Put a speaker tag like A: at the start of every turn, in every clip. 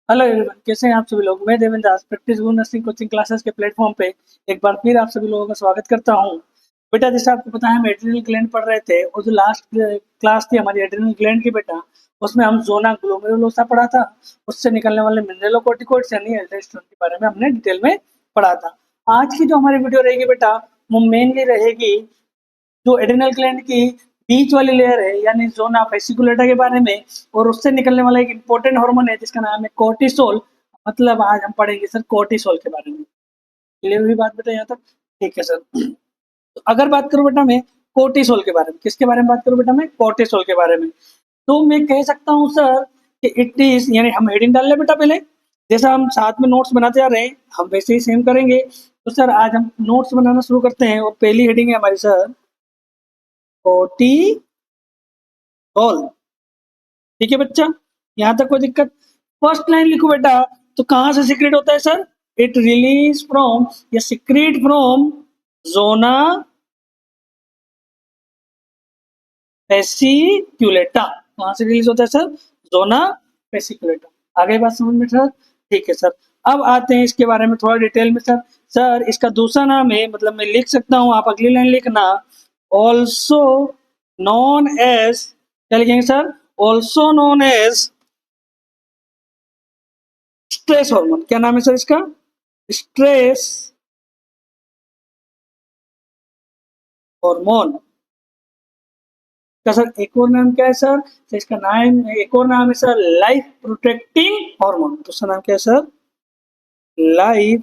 A: Hello everyone, कैसे हैं आप सभी लोग। मैं देवेंद्र दास प्रैक्टिस गुरु नर्सिंग कोचिंग क्लासेस के प्लेटफॉर्म पे एक बार फिर आप सभी लोगों का स्वागत करता हूं। बेटा, जैसे आपको पता है हम एड्रिनल ग्लैंड पढ़ रहे थे और जो लास्ट क्लास थी हमारी एड्रिनल ग्लैंड की बेटा, उसमें हम जोना ग्लोमेरुलोसा पढ़ा था। उससे निकलने वाले मिनरलोकॉर्टिकॉइड्स यानी एल्डोस्टेरोन के बारे में हमने डिटेल में पढ़ा था। आज की जो हमारी वीडियो रहेगी बेटा, वो मेनली रहेगी जो एड्रिनल ग्लैंड की बीच वाली लेयर है यानी जोना फेसिकुलेटा के बारे में, और उससे निकलने वाला एक इंपॉर्टेंट हार्मोन है जिसका नाम है कोर्टिसोल। मतलब आज हम पढ़ेंगे सर कोर्टिसोल के बारे में। क्लियर हुई बात बेटा यहाँ तक? ठीक है सर। तो अगर बात करूं बेटा मैं कोर्टिसोल के बारे में, किसके बारे में बात करूं बेटा मैं? कोर्टिसोल के बारे में। तो मैं कह सकता हूँ सर कि इट इज, यानी हम हेडिंग डाल ले बेटा पहले, जैसा हम साथ में नोट्स बनाते जा रहे हैं हम वैसे ही सेम करेंगे। तो सर आज हम नोट्स बनाना शुरू करते हैं और पहली हेडिंग है हमारी सर कोर्टिसोल। ठीक है बच्चा, यहाँ तक कोई दिक्कत? फर्स्ट लाइन लिखो बेटा, तो कहाँ से सीक्रेट होता है सर? इट रिलीज फ्रॉम या सीक्रेट फ्रॉम जोना फेसिक्युलेटा। कहाँ से रिलीज होता है सर? जोना फेसिक्युलेटा। आगे बात समझ में सर? ठीक है सर। अब आते हैं इसके बारे में थोड़ा डिटेल में सर। सर इसका दूसरा नाम है, मतलब मैं लिख सकता हूँ, आप अगली लाइन लिखना, ऑल्सो नॉन एज, क्या लिखेंगे sir? Also known as stress hormone. क्या नाम है सर इसका? स्ट्रेस हार्मोन का सर एक और नाम क्या है सर? तो इसका नाम, एक और नाम है सर लाइफ प्रोटेक्टिंग हार्मोन। तो उसका नाम क्या है सर? Life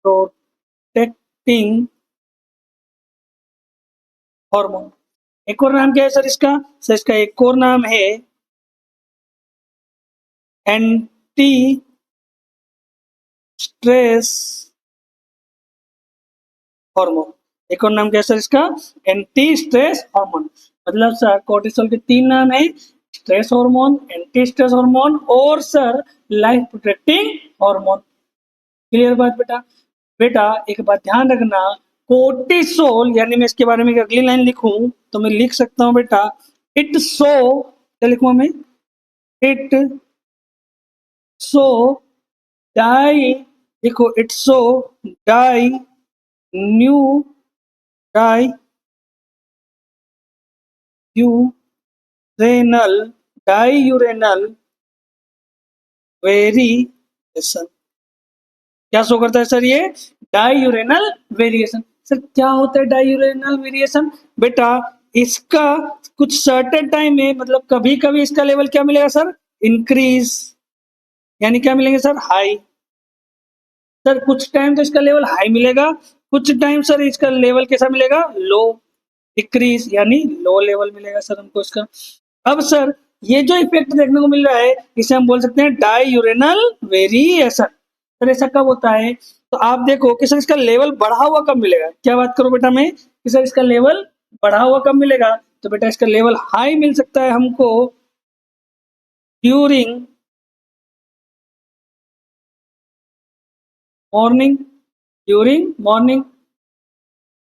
A: protecting hormone. एक और नाम क्या है सर इसका? सर इसका एक और नाम है एंटी स्ट्रेस हार्मोन। एक और नाम क्या है सर इसका? Anti stress hormone. मतलब सर कोर्टिसोल के तीन नाम है, stress hormone, anti stress hormone और sir life protecting hormone. Clear बात बेटा? बेटा एक बात ध्यान रखना, कोर्टिसोल यानी मैं इसके बारे में अगली लाइन लिखूं तो मैं लिख सकता हूं बेटा, इट सो, क्या लिखूं मैं? इट सो डाई, देखो it so die new diurnal diurnal variation. क्या शो करता है सर ये? डाईयूरेनल वेरिएशन। सर क्या होता है डाईयूरेनल वेरिएशन? बेटा इसका कुछ सर्टेन टाइम में, मतलब कभी कभी इसका लेवल क्या मिलेगा सर? इंक्रीज, यानी क्या मिलेंगे सर? हाई। सर कुछ टाइम तो इसका लेवल हाई मिलेगा, कुछ टाइम सर इसका लेवल कैसा मिलेगा? लो। डिक्रीज यानी लो लेवल मिलेगा सर हमको इसका। अब सर ये जो इफेक्ट देखने को मिल रहा है इसे हम बोल सकते हैं डाईयूरेनल वेरिएशन। सर ऐसा कब होता है? तो आप देखो कि सर इसका लेवल बढ़ा हुआ कब मिलेगा। क्या बात करूं बेटा मैं कि सर इसका लेवल बढ़ा हुआ कब मिलेगा? तो बेटा इसका लेवल हाई मिल सकता है हमको ड्यूरिंग मॉर्निंग, ड्यूरिंग मॉर्निंग।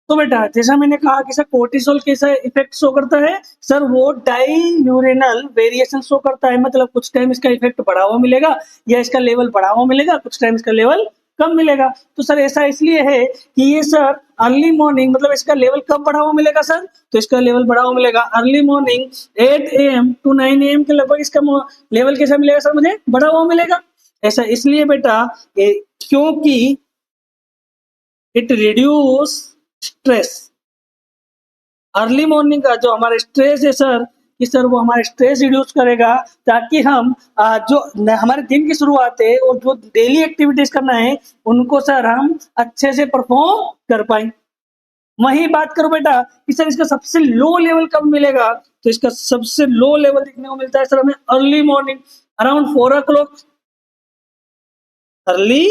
A: तो बेटा जैसा मैंने कहा कि सर कोर्टिसोल कैसा इफेक्ट शो करता है सर? वो डाईयूरेनल वेरिएशन शो करता है। मतलब कुछ टाइम इसका इफेक्ट बढ़ा हुआ मिलेगा या इसका लेवल बढ़ा हुआ मिलेगा, कुछ टाइम इसका लेवल कम मिलेगा। तो सर ऐसा इसलिए है कि ये सर अर्ली मॉर्निंग, मतलब इसका लेवल कब बढ़ा हुआ मिलेगा सर? तो इसका लेवल बढ़ा हुआ मिलेगा early morning 8 AM to 9 AM के लगभग। इसका लेवल कैसा मिलेगा सर? मुझे बढ़ा हुआ मिलेगा। ऐसा इसलिए बेटा क्योंकि it reduce stress. Early morning का जो हमारा स्ट्रेस है सर, कि सर वो हमारा स्ट्रेस रिड्यूस करेगा ताकि हम जो हमारे दिन की शुरुआत है और जो डेली एक्टिविटीज करना है उनको सर हम अच्छे से परफॉर्म कर पाए। वही बात करो बेटा कि सर इसका सबसे लो लेवल कब मिलेगा? तो इसका सबसे लो लेवल देखने को मिलता है सर हमें early morning, around 4 o'clock। Early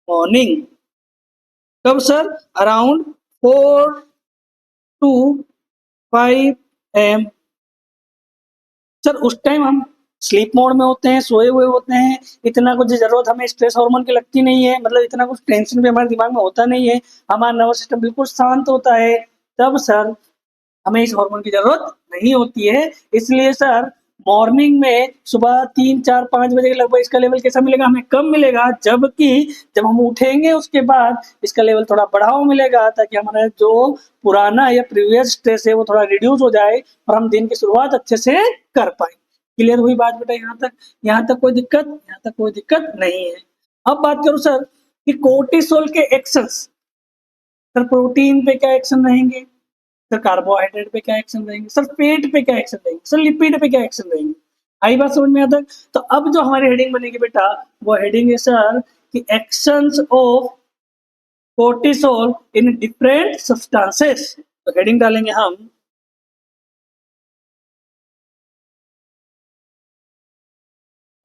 A: morning कब sir? Around 4 to 5 AM। Sir उस टाइम हम स्लीप मोड में होते हैं, सोए हुए होते हैं, इतना कुछ जरूरत हमें स्ट्रेस हार्मोन की लगती नहीं है, मतलब इतना कुछ टेंशन भी हमारे दिमाग में होता नहीं है, हमारा नर्वस सिस्टम बिल्कुल शांत होता है। तब सर हमें इस हार्मोन की जरूरत नहीं होती है। इसलिए सर मॉर्निंग में सुबह 3, 4, 5 बजे के लगभग इसका लेवल कैसा मिलेगा, हमें कम मिलेगा, जबकि जब हम उठेंगे उसके बाद इसका लेवल थोड़ा बढ़ा हुआ मिलेगा, ताकि हमारा जो पुराना या प्रीवियस स्ट्रेस है वो थोड़ा रिड्यूस हो जाए और हम दिन की शुरुआत अच्छे से कर पाए। क्लियर हुई बात बेटा? यहाँ तक कोई दिक्कत? यहाँ तक कोई दिक्कत नहीं है। अब बात करूं सर कि कोर्टिसोल के एक्शंस, सर प्रोटीन पे क्या एक्शन रहेंगे, सर कार्बोहाइड्रेट पे क्या एक्शन रहेंगे, सर फैट पे क्या एक्शन रहेंगे, सर लिपिड पे क्या एक्शन रहेंगे। आई बात समझ में आता? तो अब जो हमारी हेडिंग बनेगी बेटा, वो हेडिंग है सर कि actions of cortisol in different substances. तो हेडिंग डालेंगे हम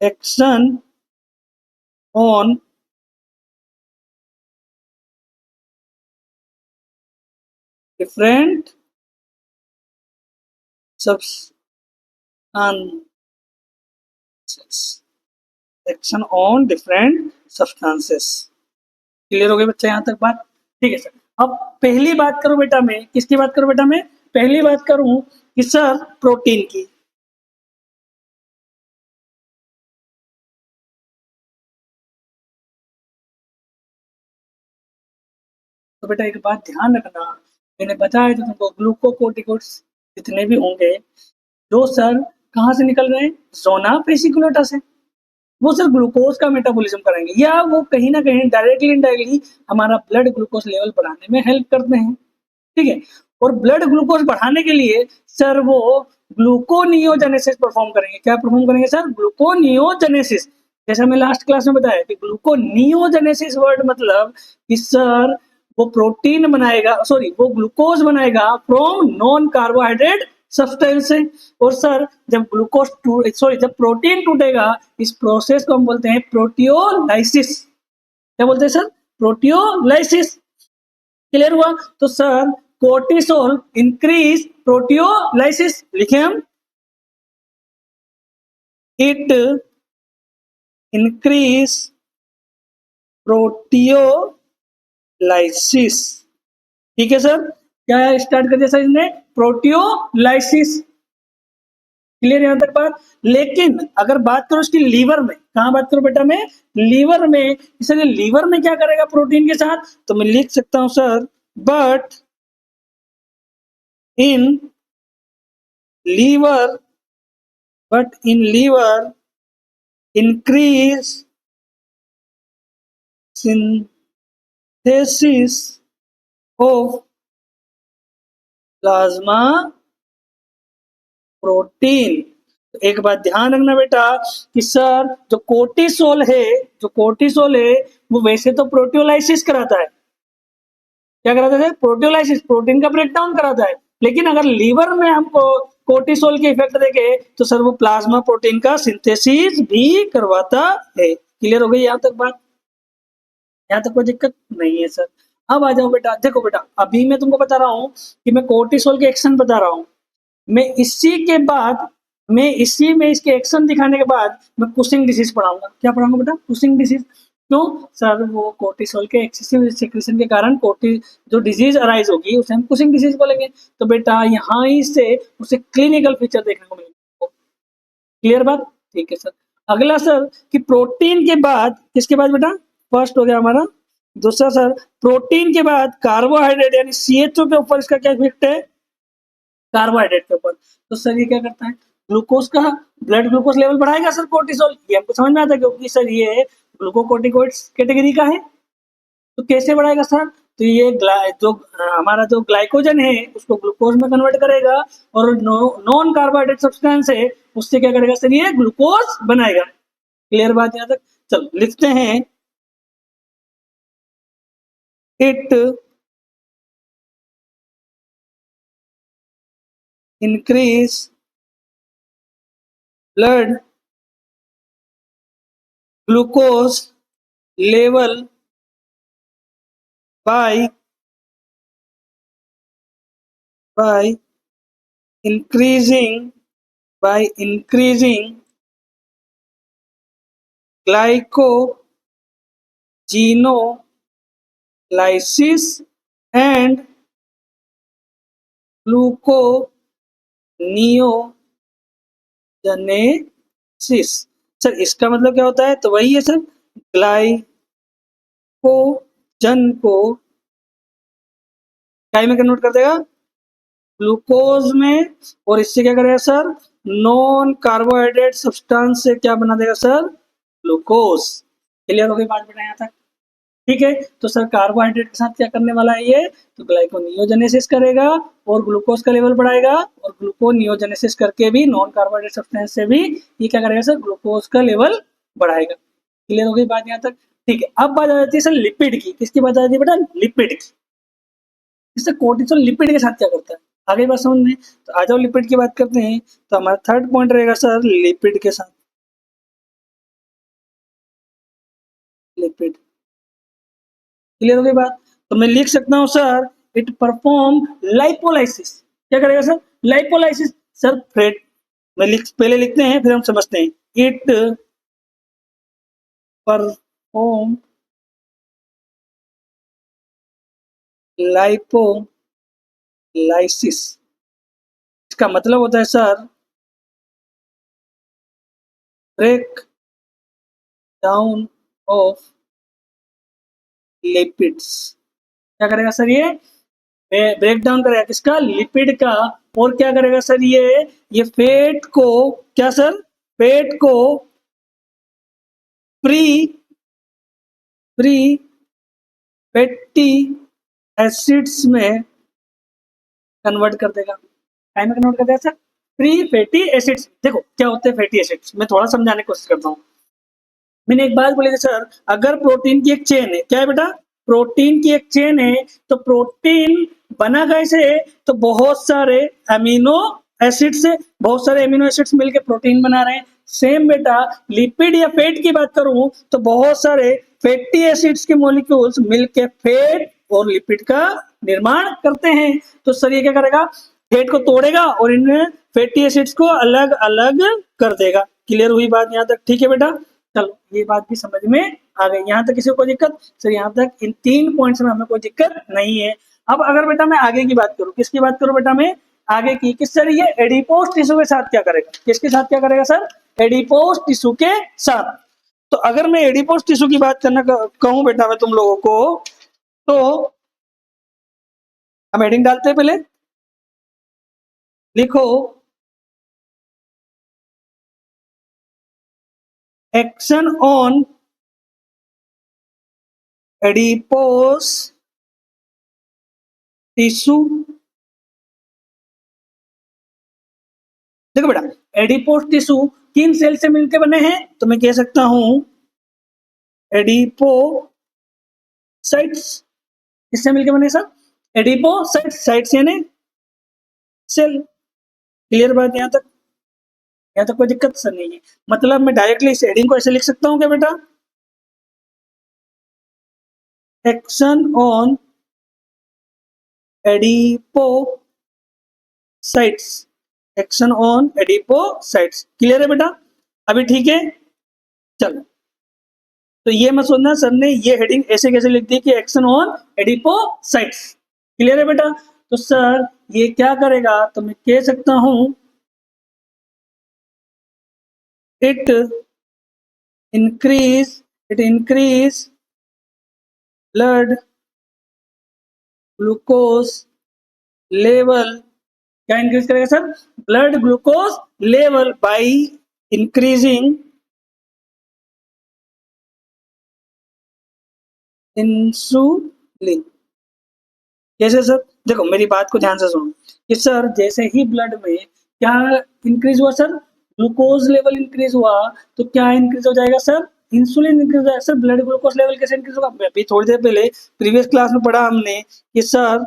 A: action on different substances, action on different substances. Clear हो गई बच्चा यहाँ तक बात? ठीक है सर। अब पहली बात करूं बेटा मैं, किसकी बात करूं बेटा मैं? पहली बात करूं कि सर प्रोटीन की। तो बेटा एक बात ध्यान रखना, मैंने बताया था तुमको ग्लूकोकोर्टिकोइड्स जितने भी होंगे, जो सर कहाँ से निकल रहे हैं, जोना वेसिकुलेटा से, वो सर ग्लूकोज का मेटाबॉलिज्म कराएंगे, या वो कहीं ना कहीं डायरेक्टली इनडायरेक्टली हमारा ब्लड ग्लूकोज लेवल बढ़ाने में हेल्प करते हैं। ठीक है? और ब्लड ग्लूकोज बढ़ाने के लिए सर वो ग्लूकोनियोजेनेसिस परफॉर्म करेंगे। क्या परफॉर्म करेंगे सर? ग्लूकोनियोजेनेसिस। जैसा मैं लास्ट क्लास में बताया कि ग्लूकोनियोजेनेसिस वर्ड मतलब कि सर वो प्रोटीन बनाएगा, सॉरी वो ग्लूकोज बनाएगा फ्रॉम नॉन कार्बोहाइड्रेट सब्सटेंस से। और सर जब ग्लूकोज सॉरी जब प्रोटीन टूटेगा, इस प्रोसेस को हम बोलते हैं प्रोटियोलाइसिस। क्या बोलते हैं सर? प्रोटियोलाइसिस। क्लियर हुआ? तो सर कोर्टिसोल इंक्रीज प्रोटियोलाइसिस, लिखे हम इट इंक्रीज प्रोटियोलाइसिस। ठीक है सर? क्या स्टार्ट कर दिया सर इसने? प्रोटियोलाइसिस। क्लियर यहां तक बात? लेकिन अगर बात करो इसकी लीवर में, कहां बात करो बेटा मैं? लीवर में। सर ये लीवर में क्या करेगा प्रोटीन के साथ? तो मैं लिख सकता हूं sir, but in liver, but in liver increase synthesis of plasma protein. एक बात ध्यान रखना बेटा कि सर जो कोर्टिसोल है, जो कोर्टिसोल है वो वैसे तो प्रोटियोलाइसिस कराता है। क्या कराता है? प्रोटियोलाइसिस, प्रोटीन का ब्रेकडाउन कराता है। लेकिन अगर लीवर में हमको कोर्टिसोल के इफेक्ट देखे तो सर वो प्लाज्मा प्रोटीन का सिंथेसिस भी करवाता है। क्लियर हो गई यहाँ तक बात? यहाँ तक कोई दिक्कत नहीं है सर। अब आ जाओ बेटा, देखो बेटा अभी मैं तुमको बता रहा हूँ कि मैं कोर्टिसोल के एक्शन बता रहा हूँ, मैं इसी के बाद, मैं इसी में इसके एक्शन दिखाने के बाद मैं कुशिंग डिसीज पढ़ाऊंगा। क्या पढ़ाऊंगा बेटा? Cushing disease. क्यों सर? वो कोर्टिसोल के एक्सेसिव सिक्रेशन के कारण कोर्टि जो डिजीज अराइज होगी उसे हम कुशिंग डिसीज बोलेंगे। तो बेटा यहाँ ही से उसे क्लिनिकल फीचर देखने को मिलेगा। क्लियर बात? ठीक है सर। अगला सर कि प्रोटीन के बाद किसके बाद बेटा? फर्स्ट हो गया हमारा। दूसरा सर प्रोटीन के बाद कार्बोहाइड्रेट यानी सीएचओ के ऊपर इसका क्या इफेक्ट है? कार्बोहाइड्रेट के ऊपर। तो सर ये क्या करता है? ग्लूकोज का ब्लड ग्लूकोज लेवल बढ़ाएगा सर कोर्टिसोल। ये हमको समझ में आता है क्योंकि सर ये ग्लूकोकोर्टिकोइड्स कैटेगरी का है। तो कैसे बढ़ाएगा सर? तो ये जो हमारा जो ग्लाइकोजन है उसको ग्लूकोज में कन्वर्ट करेगा, और नॉन कार्बोहाइड्रेट सब्सटेंस है उससे क्या करेगा सर? ये ग्लूकोज बनाएगा। क्लियर बात यहाँ तक? चलो लिखते हैं, it increase blood glucose level by by increasing by increasing glycogenolysis and gluconeogenesis। Glycogenesis. Sir इसका मतलब क्या होता है? तो वही है सर, ग्लाइकोजन को क्या में कन्वर्ट कर देगा? ग्लूकोज में। और इससे क्या करेगा सर? नॉन कार्बोहाइड्रेट सब्सटेंस से क्या बना देगा सर? ग्लूकोज। क्लियर हो गई बात बेटा यहाँ तक? ठीक है, तो सर कार्बोहाइड्रेट के साथ क्या करने वाला है ये? तो ग्लाइकोनियोजेनेसिस करेगा और ग्लूकोज का लेवल बढ़ाएगा, और ग्लूकोनियोजेनेसिस करके भी नॉन कार्बोहाइड्रेट सब्सटेंस से भी ये क्या करेगा सर? ग्लूकोज का लेवल बढ़ाएगा। क्लियर हो गई बात यहाँ तक? ठीक है, अब बात आ जाती है सर लिपिड की। किसकी बात आ जाती है बेटा? लिपिड की। इससे कोर्टिसोल लिपिड के साथ क्या करता है? आगे बात समझ में। तो आ जाओ लिपिड की बात करते हैं। तो हमारा थर्ड पॉइंट रहेगा सर लिपिड के साथ। लिपिड। क्लियर हो गई बात? तो मैं लिख सकता हूं सर, इट परफॉर्म लाइपोलाइसिस। क्या करेगा सर? लाइपोलाइसिस। सर फ्रेड मैं पहले लिखते हैं फिर हम समझते हैं। It perform lipolysis. इसका मतलब होता है sir break down of lipids. क्या करेगा सर? ये ब्रेक डाउन करेगा किसका? लिपिड का। और क्या करेगा सर? ये फैट को क्या सर? फैट को फ्री फ्री फैटी एसिड्स में कन्वर्ट कर देगा। क्या में कन्वर्ट कर देगा सर? Free fatty acids. देखो क्या होते हैं फैटी एसिड्स, मैं थोड़ा समझाने की कोशिश करता हूँ। मैंने एक बात बोली थी सर, अगर प्रोटीन की एक चेन है, क्या है बेटा? प्रोटीन की एक चेन है, तो प्रोटीन बना कैसे है? तो बहुत सारे अमीनो एसिड से, बहुत सारे अमीनो एसिड्स मिलकर प्रोटीन बना रहे हैं। सेम बेटा लिपिड या फैट की बात करूं तो बहुत सारे फैटी एसिड्स के मॉलिक्यूल्स मिलकर फैट और लिपिड का निर्माण करते हैं। तो सर ये क्या करेगा? फैट को तोड़ेगा और इन फैटी एसिड्स को अलग अलग कर देगा। क्लियर हुई बात यहाँ तक? ठीक है बेटा, चलो ये बात भी समझ में आ गई। यहाँ तक किसी को कोई दिक्कत? सर यहाँ तक इन 3 पॉइंट्स में हमें कोई दिक्कत नहीं है। अब अगर बेटा मैं आगे की बात करूं, किसकी बात करूं बेटा मैं? आगे की किस सर? ये एडिपोज टिश्यू के साथ क्या करेगा? किसके साथ क्या करेगा सर? एडिपोज टिश्यू के साथ। तो अगर मैं एडिपोज टिश्यू की बात करना कहूं बेटा मैं तुम लोगों को, तो हम हेडिंग डालते हैं। पहले लिखो एक्शन ऑन एडिपोज टिश्यू। देखो बेटा एडिपोज टिश्यू किन सेल से मिलकर बने हैं? तो मैं कह सकता हूं एडिपोसाइट्स। किससे मिलकर बने सर? एडिपोसाइट्स। साइट्स यानी सेल। क्लियर बात यहाँ तक? यहाँ तक कोई दिक्कत सर नहीं है? मतलब मैं डायरेक्टली इस हेडिंग को ऐसे लिख सकता हूँ क्या बेटा? Action on adipocytes. Action on adipocytes. Clear है बेटा? अभी ठीक है? चलो तो ये मत सोचना सर ने ये हेडिंग ऐसे कैसे लिख दी कि एक्शन ऑन एडिपोसाइट्स। क्लियर है बेटा? तो सर ये क्या करेगा? तो मैं कह सकता हूं it increase blood glucose level. क्या इंक्रीज करेगा sir? Blood glucose level by increasing insulin. कैसे सर? देखो मेरी बात को ध्यान से सुनो कि सर जैसे ही ब्लड में क्या इंक्रीज हुआ सर? ग्लूकोज लेवल इंक्रीज हुआ, तो क्या इंक्रीज हो जाएगा सर? इंसुलिन इंक्रीज हो जाएगा। सर ब्लड ग्लूकोज लेवल कैसे इंक्रीज होगा? अभी थोड़ी देर पहले प्रीवियस क्लास में पढ़ा हमने कि सर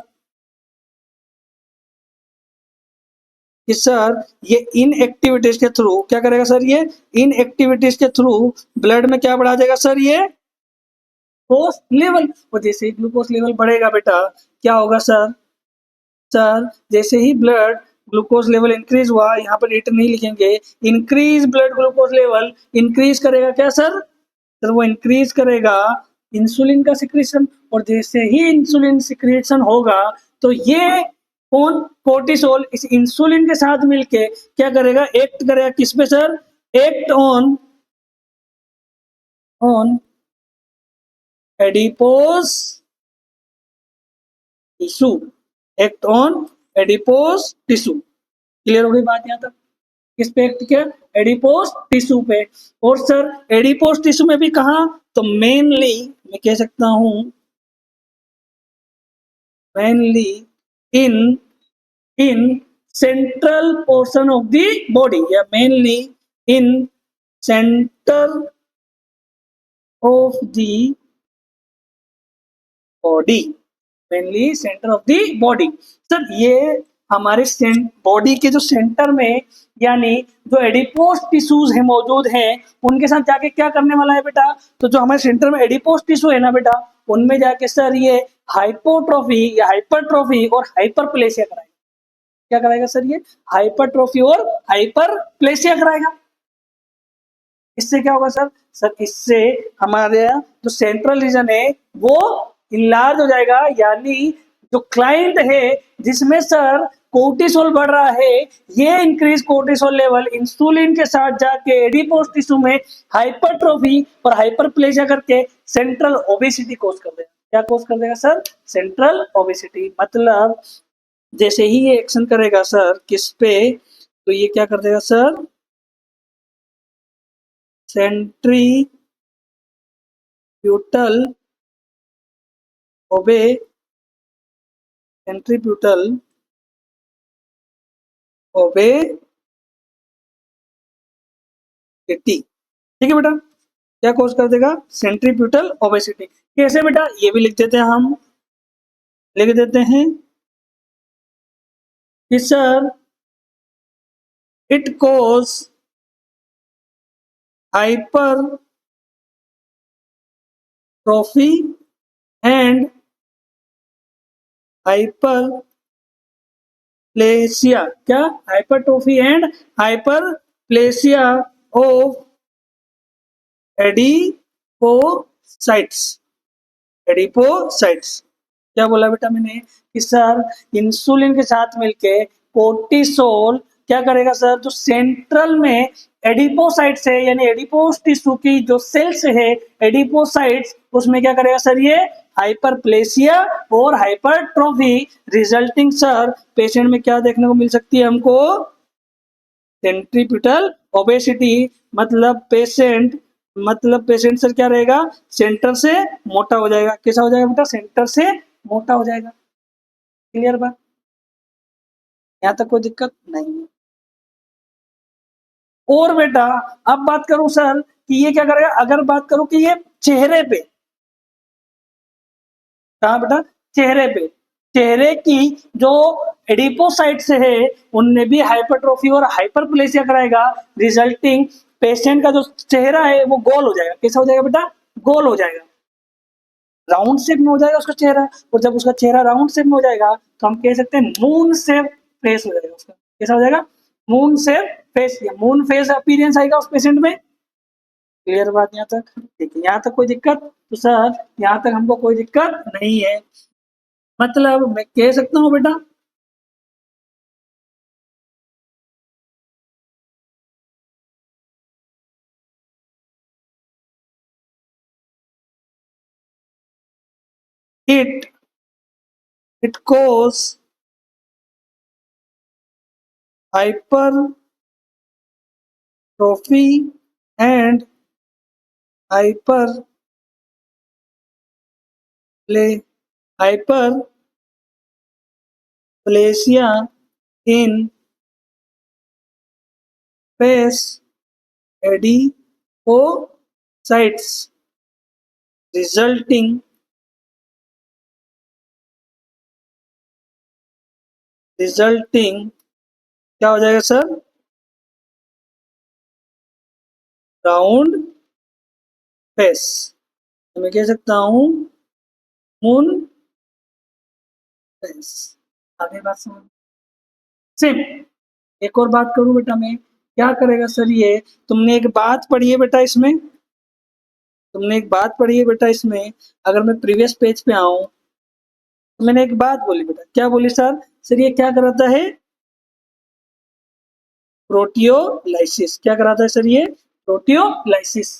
A: ये इन एक्टिविटीज के थ्रू क्या करेगा सर? ये इन एक्टिविटीज के थ्रू ब्लड में क्या बढ़ा देगा सर? ये ग्लूकोज लेवल। और जैसे ही ग्लूकोज लेवल बढ़ेगा बेटा क्या होगा सर? सर जैसे ही ब्लड ग्लूकोज लेवल इंक्रीज हुआ, यहाँ पर रिटर्न नहीं लिखेंगे, increase blood glucose level increase करेगा क्या सर? सर वो इंक्रीज करेगा इंसुलिन का सिक्रीशन। और जैसे ही इंसुलिन सिक्रीशन होगा तो ये कौन? कोर्टिसोल इस इंसुलिन के साथ मिलके क्या करेगा? एक्ट करेगा किस पे sir? Act on adipose tissue, act on adipose tissue. Clear हो गई बात यहाँ तक? किस पे एक्ट किया? एडिपोज टिश्यू पे। और सर एडिपोज टिश्यू में भी कहा? तो मेनली मैं कह सकता हूं mainly in in central portion of the body, या mainly in centre of the body, mainly centre of the body. Sir ये हमारे बॉडी के जो सेंटर में, यानी जो एडिपोज टिश्यूज है मौजूद हैं, उनके साथ जाके क्या करने वाला है बेटा? तो जो हमारे सेंटर में एडिपोज टिश्यू है ना बेटा, उनमें जाके सर ये हाइपोट्रोफी या हाइपरट्रोफी और हाइपरप्लेसिया कराएगा। क्या कराएगा सर? ये हाइपरट्रोफी और हाइपरप्लेसिया कराएगा। इससे क्या होगा सर? सर इससे हमारे जो सेंट्रल रीजन है वो इनलार्ज हो जाएगा, यानी जो क्लाइंट है जिसमें सर कोर्टिसोल बढ़ रहा है, ये इंक्रीज कोर्टिसोल लेवल इंसुलिन के साथ जाके एडिपोज टिश्यू में हाइपरट्रोफी और हाइपरप्लेजिया करके सेंट्रल ओबेसिटी कॉज कर देगा। क्या कॉज कर देगा सर? Central obesity. मतलब जैसे ही ये एक्शन करेगा सर किस पे, तो ये क्या कर देगा सर? सेंट्रीप्यूटल ओबेसिटी। ठीक है बेटा, क्या कॉज कर देगा? सेंट्रीप्यूटल ओबेसिटी। कैसे बेटा? ये भी लिख देते हैं हम, लिख देते हैं कि sir it cause hypertrophy and hyperplasia. क्या? Hypertrophy and hyperplasia of adipocytes. Adipocytes क्या बोला बेटा मैंने? कि सर इंसुलिन के साथ मिलके कोर्टिसोल क्या करेगा सर? जो सेंट्रल में एडिपोसाइट्स है, यानी एडिपोस टिश्यू की जो सेल्स है एडिपोसाइट्स, उसमें क्या करेगा सर? ये हाइपरप्लेसिया और हाइपरट्रोफी, रिजल्टिंग सर पेशेंट में क्या देखने को मिल सकती है हमको? सेंट्रीप्यूटल ओबेसिटी। मतलब पेशेंट सर क्या रहेगा? सेंटर से मोटा हो जाएगा। कैसा हो जाएगा बेटा? सेंटर से मोटा हो जाएगा। क्लियर बात? यहाँ तक कोई दिक्कत नहीं है। और बेटा अब बात करूं सर कि ये क्या करेगा? अगर बात करूं कि ये चेहरे पे, कहा बेटा? चेहरे पे, चेहरे की जो एडिपोसाइट्स है उनने भी हाइपरट्रोफी और हाइपरप्लेसिया कराएगा, रिजल्टिंग पेशेंट का जो चेहरा है वो गोल हो जाएगा। कैसा हो जाएगा बेटा? गोल हो जाएगा, राउंड शेप में हो जाएगा उसका चेहरा। और जब उसका चेहरा राउंड शेप में हो जाएगा तो हम कह सकते हैं मून शेप फेस हो जाएगा उसका। कैसा हो जाएगा? मून शेप फेस, या मून फेस अपीयरेंस आएगा उस पेशेंट में। क्लियर बात यहाँ तक? ठीक है, यहाँ तक कोई दिक्कत? तो सर यहाँ तक हमको कोई दिक्कत नहीं है। मतलब मैं कह सकता हूँ बेटा it it cause hypertrophy and hyperplasia in face adipocytes, resulting क्या हो जाएगा सर? Round face. मैं कह सकता हूँ मून फेस। आगे बात समझ? सिम एक और बात करूं बेटा मैं, क्या करेगा सर? ये तुमने एक बात पढ़ी है बेटा इसमें, तुमने एक बात पढ़ी है बेटा इसमें, अगर मैं प्रीवियस पेज पे आऊं तो मैंने एक बात बोली बेटा। क्या बोली सर? सर ये क्या कराता है? प्रोटियोलाइसिस। क्या कराता है सर ये? प्रोटियोलाइसिस।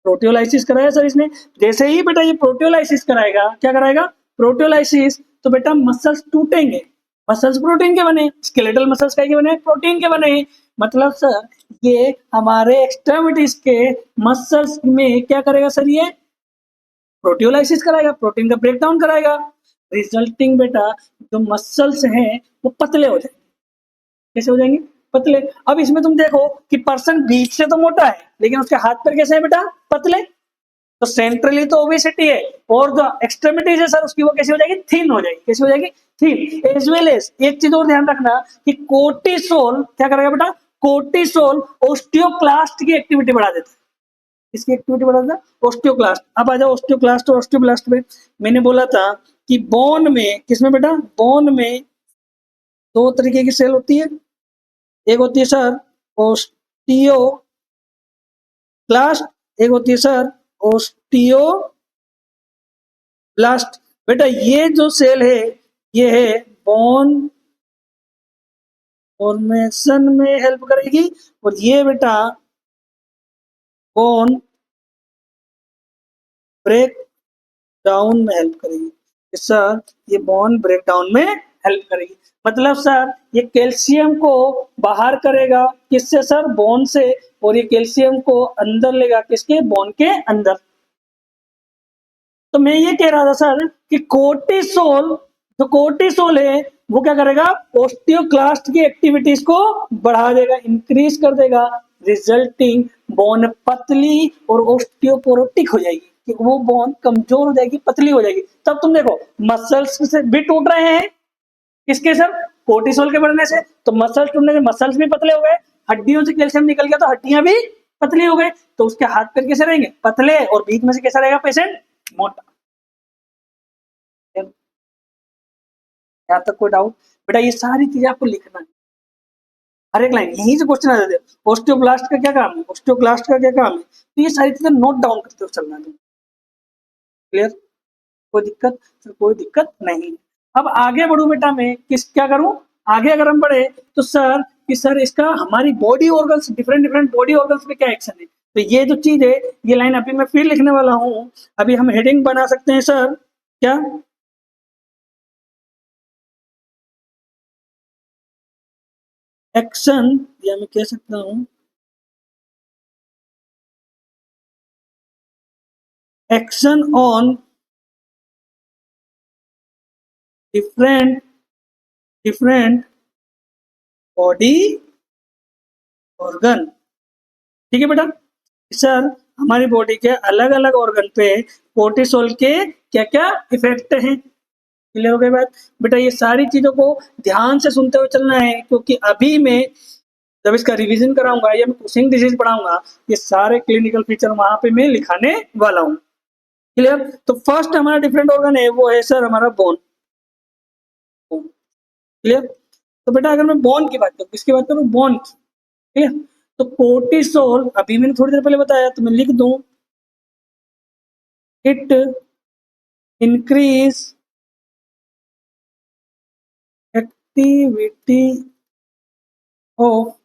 A: प्रोटियोलाइसिस कराया सर इसने। जैसे ही बेटा ये प्रोटियोलाइसिस कराएगा, क्या कराएगा? प्रोटियोलाइसिस, तो बेटा मसल्स टूटेंगे। मसल्स प्रोटीन के बने, स्केलेटल मसल्स के बने, प्रोटीन के बने। मतलब सर ये हमारे एक्सट्रीमिटीज के मसल्स में क्या करेगा सर? ये प्रोटियोलाइसिस कराएगा, प्रोटीन का ब्रेकडाउन कराएगा। रिजल्टिंग बेटा जो मसल्स हैं वो पतले हो जाएंगे। कैसे हो जाएंगे? पतले। अब इसमें तुम देखो कि पर्सन बीच से तो मोटा है, लेकिन उसके हाथ पैर कैसे है बेटा? पतले। तो सेंट्रली तो ओबेसिटी है, और जो एक्सट्रीमिटीज है सर उसकी वो कैसी हो जाएगी? थिन हो जाएगी। कैसी हो जाएगी? थिन। एज वेल एज एक चीज और ध्यान रखना कि कोर्टिसोल क्या करेगा बेटा? कोर्टिसोल ओस्टियोक्लास्ट की एक्टिविटी बढ़ा देता है। इसकी एक्टिविटी बढ़ा देता है ओस्टियोक्लास्ट। अब आ जाओ ओस्टियोक्लास्ट और ओस्टियोब्लास्ट में। मैंने बोला था कि बोन में, किसमें बेटा? बोन में दो तरीके की सेल होती है। एक होती है सर ओस्टियोक्लास्ट, एक होती है सर ओस्टियोब्लास्ट। बेटा ये जो सेल है ये है बोन फॉर्मेशन में हेल्प करेगी, और ये बेटा बोन ब्रेक डाउन में हेल्प करेगी। सर ये बोन ब्रेक डाउन में हेल्प करेगी। मतलब सर ये कैल्शियम को बाहर करेगा, किससे सर? बोन से। और ये कैल्शियम को अंदर लेगा, किसके? बोन के अंदर। तो मैं ये कह रहा था सर कि कोर्टिसोल, जो कोर्टिसोल है वो क्या करेगा? ओस्टियोक्लास्ट की एक्टिविटीज को बढ़ा देगा, इंक्रीज कर देगा। रिजल्टिंग बोन पतली और ओस्टियोपोरोटिक हो जाएगी, कि वो बोन कमजोर हो जाएगी, पतली हो जाएगी। तब तुम देखो मसल्स से भी टूट रहे हैं, किसके सर? कोर्टिसोल के बढ़ने से। तो मसल्स टूटने से मसल्स भी पतले हो गए, हड्डियों से कैल्शियम निकल गया तो हड्डियां भी पतली हो गई। तो उसके हाथ पैर कैसे रहेंगे? पतले। और बीच में से कैसा रहेगा पेशेंट? मोटा। यहाँ तक कोई डाउट? बेटा ये सारी चीजें आपको लिखना है, हर एक लाइन यहीं से क्वेश्चन आ जाते हैं। ओस्टियोब्लास्ट का क्या काम है? ओस्टियोक्लास्ट का क्या काम है? तो ये सारी चीजें नोट डाउन करते हुए चलना है। क्लियर? कोई दिक्कत? सर कोई दिक्कत नहीं। अब आगे बढ़ू बेटा, मैं किस क्या करूं? आगे अगर हम बढ़े तो सर कि सर इसका हमारी body organs, different different body organs पे क्या एक्शन है। तो ये जो चीज है, ये लाइन अभी मैं फिर लिखने वाला हूँ। अभी हम हेडिंग बना सकते हैं सर, क्या? एक्शन, या मैं कह सकता हूँ action on different different body organ. ठीक है बेटा? सर हमारी बॉडी के अलग अलग ऑर्गन पे कोर्टिसोल के क्या क्या इफेक्ट हैं। क्लियर हो गई बात? बेटा ये सारी चीजों को ध्यान से सुनते हुए चलना है, क्योंकि अभी मैं जब इसका रिवीजन कराऊंगा या मैं कुशिंग डिजीज पढ़ाऊंगा, ये सारे क्लिनिकल फीचर वहां पे मैं लिखाने वाला हूँ। क्लियर? तो फर्स्ट हमारा डिफरेंट ऑर्गन है वो है सर हमारा बोन। क्लियर? तो बेटा अगर मैं बोन की बात करूँ, किसकी बात करूँ? बोन की। ठीक है? तो कोर्टिसोल अभी मैंने थोड़ी देर पहले बताया, तो मैं लिख दूं it increase activity of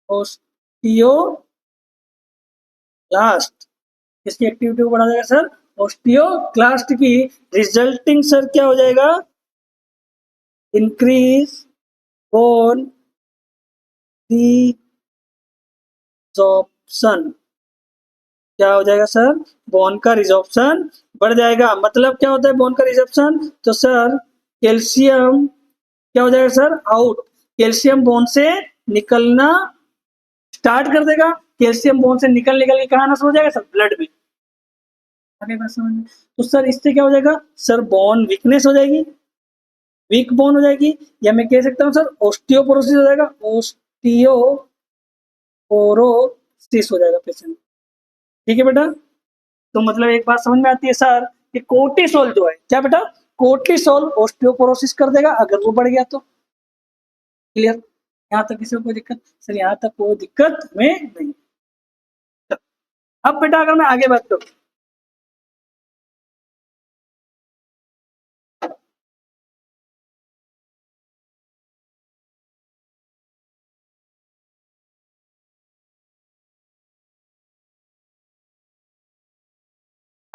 A: osteoclast. किसकी एक्टिविटी को बढ़ा देगा सर? ओस्टियोक्लास्ट की। रिजल्टिंग सर क्या हो जाएगा? Increase bone resorption. क्या हो जाएगा सर? बोन का रिजॉर्प्शन बढ़ जाएगा। मतलब क्या होता है बोन का रिजॉर्प्शन? तो सर कैल्शियम क्या हो जाएगा सर? आउट। कैल्शियम बोन से निकलना स्टार्ट कर देगा। कैल्शियम बोन से निकल निकल के कहाँ नष्ट हो जाएगा सर? ब्लड में। आगे बात समझ में? तो सर इससे क्या हो जाएगा सर? बोन वीकनेस हो जाएगी, वीक बोन हो जाएगी, या मैं कह सकता हूँ सर ओस्टियोपोरोसिस हो जाएगा। ओस्टियोपोरोसिस हो जाएगा पेशेंट। ठीक है बेटा? तो मतलब एक बात समझ में आती है सर कि कोर्टिसोल जो है, क्या बेटा? कोर्टिसोल ओस्टियोपोरोसिस कर देगा अगर वो बढ़ गया तो। क्लियर? यहाँ तक किसी को कोई दिक्कत? सर यहाँ तक कोई दिक्कत हमें नहीं। अब बेटा अगर मैं आगे बात करूँ,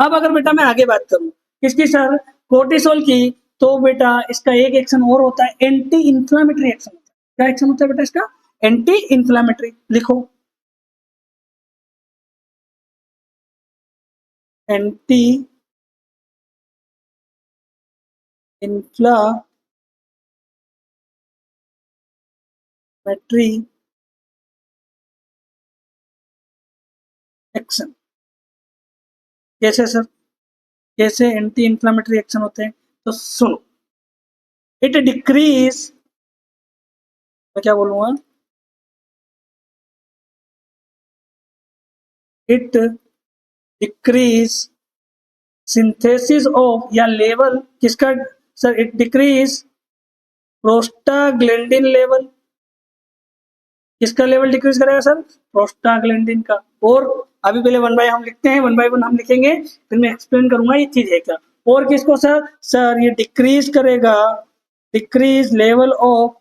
A: अब अगर बेटा मैं आगे बात करूं किसकी सर, कोर्टिसोल की, तो बेटा इसका एक एक्शन और होता है, एंटी इंफ्लेमेटरी एक्शन होता है। क्या एक्शन होता है बेटा इसका, एंटी इंफ्लेमेटरी, लिखो एंटी इंफ्लेमेटरी एक्शन। कैसे सर, कैसे एंटी इंफ्लेमेटरी एक्शन होते हैं, तो सुनो, इट डिक्रीज, मैं क्या बोलूंगा, इट डिक्रीज सिंथेसिस ऑफ, या लेवल किसका sir, it decrease prostaglandin level, किसका लेवल डिक्रीज करेगा सर, प्रोस्टाग्लैंडिन का। और अभी पहले वन बाय हम लिखते हैं, वन बाय वन हम लिखेंगे, फिर मैं एक्सप्लेन करूंगा ये चीज है क्या। और किसको सर, सर ये डिक्रीज करेगा, डिक्रीज लेवल ऑफ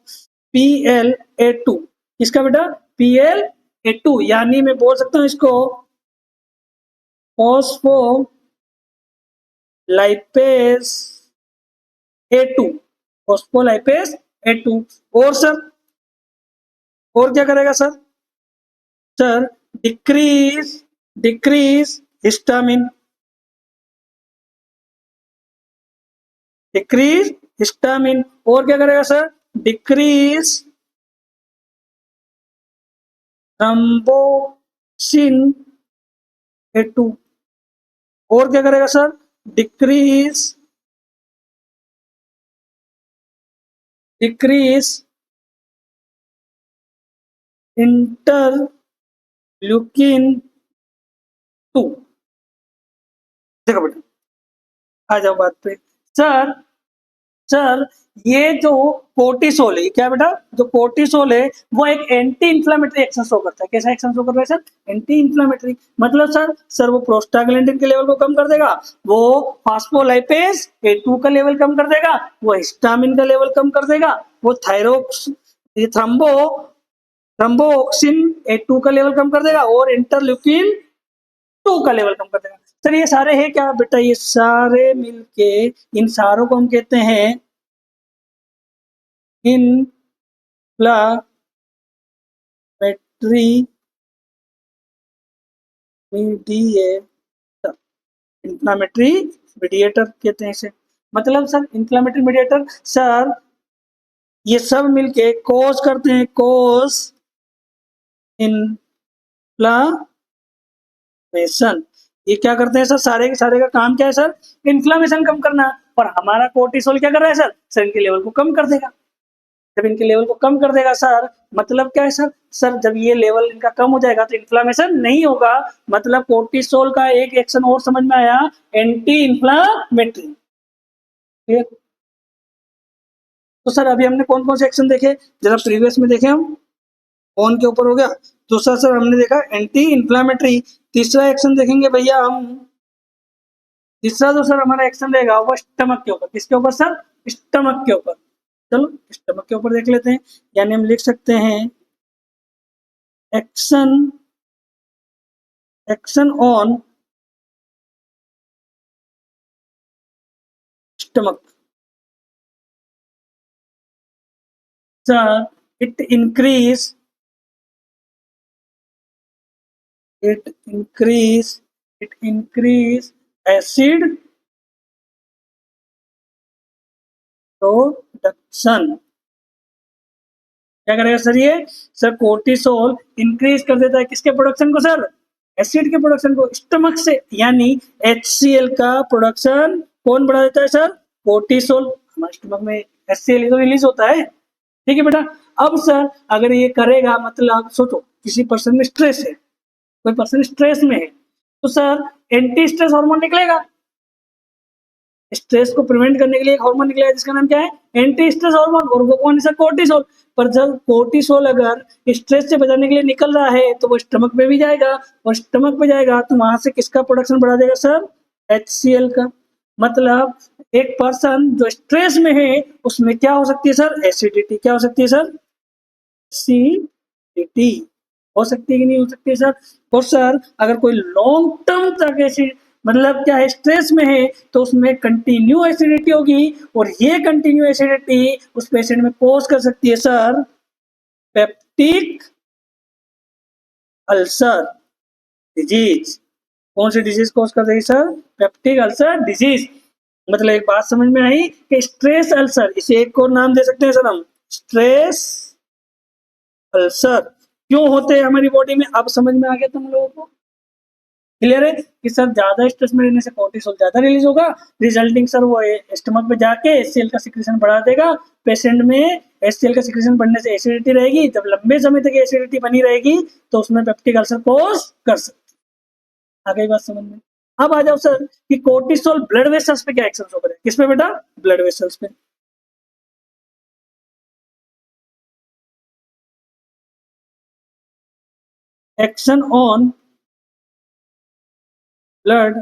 A: PLA2, किसका बेटा, PLA2, यानी मैं बोल सकता हूं इसको फॉस्फोलाइपेज A2, फॉस्फोलाइपेज A2। और सर, और क्या करेगा sir, sir decrease, decrease histamine, decrease histamine. और क्या करेगा सर, डिक्रीज थ्रोम्बोसिन A2। और क्या करेगा सर, डिक्रीज, डिक्रीज इंटरल्यूकिन 2। देखो बेटा, आ जाओ बात पे। सर, सर ये जो कोर्टिसोल है, क्या बेटा, जो कोर्टिसोल है वो एक एंटी इंफ्लेमेटरी एक्शन शो करता है। कैसा एक्शन शो कर रहा है सर, एंटी इंफ्लेमेटरी। मतलब सर, सर वो प्रोस्टाग्लैंडिन के लेवल को कम कर देगा, वो फास्फोलाइपेज A2 का लेवल कम कर देगा, वो हिस्टामिन का लेवल कम कर देगा, वो थायरोक्स, ये थ्रोम्बोक्सिन A2 का लेवल कम कर देगा, और इंटरल्यूकिन 2 का लेवल कम कर देगा। सर ये सारे हैं क्या बेटा, ये सारे मिलके, इन सारों को हम कहते हैं इन्फ्लामेटरी मीडिएटर, इन्फ्लामेटरी मीडिएटर कहते हैं इसे। मतलब सर इन्फ्लामेटरी मीडिएटर सर ये सब मिलके कॉज करते हैं, कॉज इन्फ्लामेशन। ये क्या करते हैं सर, सारे के सारे का काम क्या है सर, इन्फ्लामेशन कम करना। और हमारा कोर्टिसोल क्या कर रहा है सर, सर इनके लेवल को कम कर देगा। जब इनके लेवल को कम कर देगा सर, मतलब क्या है सर, सर जब ये लेवल इनका कम हो जाएगा तो इन्फ्लामेशन नहीं होगा। मतलब कोर्टिसोल का एक एक्शन और समझ में आया, एंटी इन्फ्लामेटरी। ठीक, तो सर अभी हमने कौन कौन से एक्शन देखे, जरा प्रीवियस में देखे हम, कौन के ऊपर हो गया, दूसरा सर हमने देखा एंटी इन्फ्लामेटरी। तीसरा एक्शन देखेंगे भैया हम, तीसरा जो सर हमारा एक्शन रहेगा वो स्टमक के ऊपर। किसके ऊपर सर, स्टमक के ऊपर। चलो स्टमक के ऊपर देख लेते हैं, यानी हम लिख सकते हैं action, action on stomach. Sir it increase, it it increase acid production. क्या करेगा सर ये, सर कोर्टिसोल इंक्रीज कर देता है किसके प्रोडक्शन को सर, एसिड के प्रोडक्शन को स्टमक से। यानी HCl का प्रोडक्शन कौन बढ़ा देता है सर, कोर्टिसोल। हमारे स्टमक में HCl तो रिलीज होता है, ठीक है बेटा। अब सर अगर ये करेगा, मतलब सोचो किसी पर्सन में स्ट्रेस है, कोई पर्सन स्ट्रेस में है, तो सर एंटी स्ट्रेस हार्मोन निकलेगा। स्ट्रेस को प्रिवेंट करने के लिए एक हार्मोन निकलेगा जिसका नाम क्या है, एंटी स्ट्रेस हार्मोन। और वो कौन सा, कोर्टिसोल। पर जब कोर्टिसोल अगर स्ट्रेस से बचाने के लिए निकल रहा है तो वो स्टमक पे भी जाएगा, और स्टमक पे जाएगा तो वहां से किसका प्रोडक्शन बढ़ा देगा सर, HCl का। मतलब एक पर्सन जो स्ट्रेस में है उसमें क्या हो सकती है सर, एसिडिटी। क्या हो सकती है सर, एसिडिटी हो सकती है कि नहीं हो सकती है सर। और सर अगर कोई लॉन्ग टर्म तक मतलब क्या है, स्ट्रेस में है तो उसमें कंटिन्यू एसिडिटी होगी और ये कंटिन्यू एसिडिटी उस पेशेंट में कॉज कर सकती है सर पेप्टिक अल्सर डिजीज। कौन सी डिजीज कॉज कर रही सर? Peptic ulcer disease. मतलब एक बात समझ में आई कि स्ट्रेस अल्सर, इसे एक और नाम दे सकते हैं सर हम, स्ट्रेस अल्सर क्यों होते हैं हमारी बॉडी में, अब समझ में आ गया तुम लोगों को? क्लियर है कि सर ज्यादा स्ट्रेस में रहने से कोर्टिसोल ज्यादा रिलीज होगा, रिजल्टिंग सर वो स्टमक पे जाके एचसीएल का सिक्रेशन बढ़ा देगा पेशेंट में। एचसीएल का सिक्रेशन बढ़ने से एसिडिटी रहेगी, जब लंबे समय तक एसिडिटी बनी रहेगी तो उसमें पेप्टिक अल्सर कॉज कर सकती है। आ गई बात समझ में? अब आ जाओ सर कि कोर्टिसोल ब्लड वेसल्स पे क्या एक्शन हो रहा है, किस पे बेटा? ब्लड वेसल्स पे। Action on blood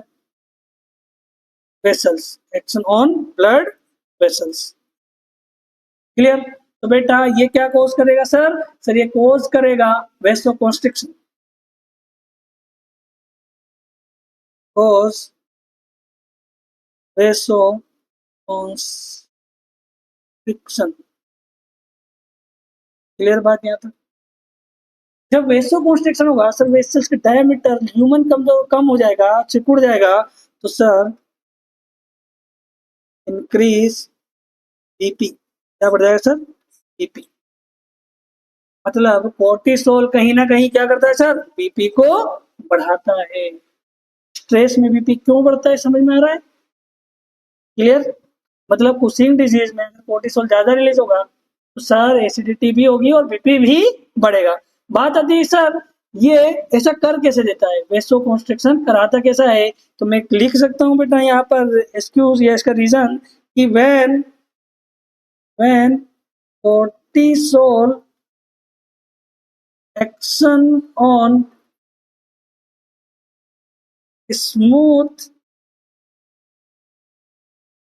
A: vessels, action on blood vessels. Clear? तो बेटा ये क्या कोज करेगा सर? सर ये कोज करेगा वेसोकॉन्स्ट्रिक्शन, कोज वेसोकॉन्स्ट्रिक्शन। क्लियर बात यहाँ तक? जब वेसोकॉन्स्ट्रिक्शन होगा सर, वेसल्स के डायमीटर ह्यूमन कम हो जाएगा, सिकुड़ जाएगा, तो सर इंक्रीज बीपी, क्या बढ़ जाएगा सर? बीपी। मतलब कोर्टिसोल कहीं ना कहीं क्या करता है सर? बीपी को बढ़ाता है। स्ट्रेस में बीपी क्यों बढ़ता है, समझ में आ रहा है? क्लियर? मतलब कुशिंग डिजीज में अगर कोर्टिसोल ज्यादा रिलीज होगा तो सर एसिडिटी भी होगी और बीपी भी बढ़ेगा। बात आती है सर ये ऐसा कर कैसे देता है, वेसो कॉन्स्ट्रिक्शन कराता कैसा है? तो मैं लिख सकता हूँ बेटा यहाँ पर एक्सक्यूज या इसका रीजन कि when cortisol action on smooth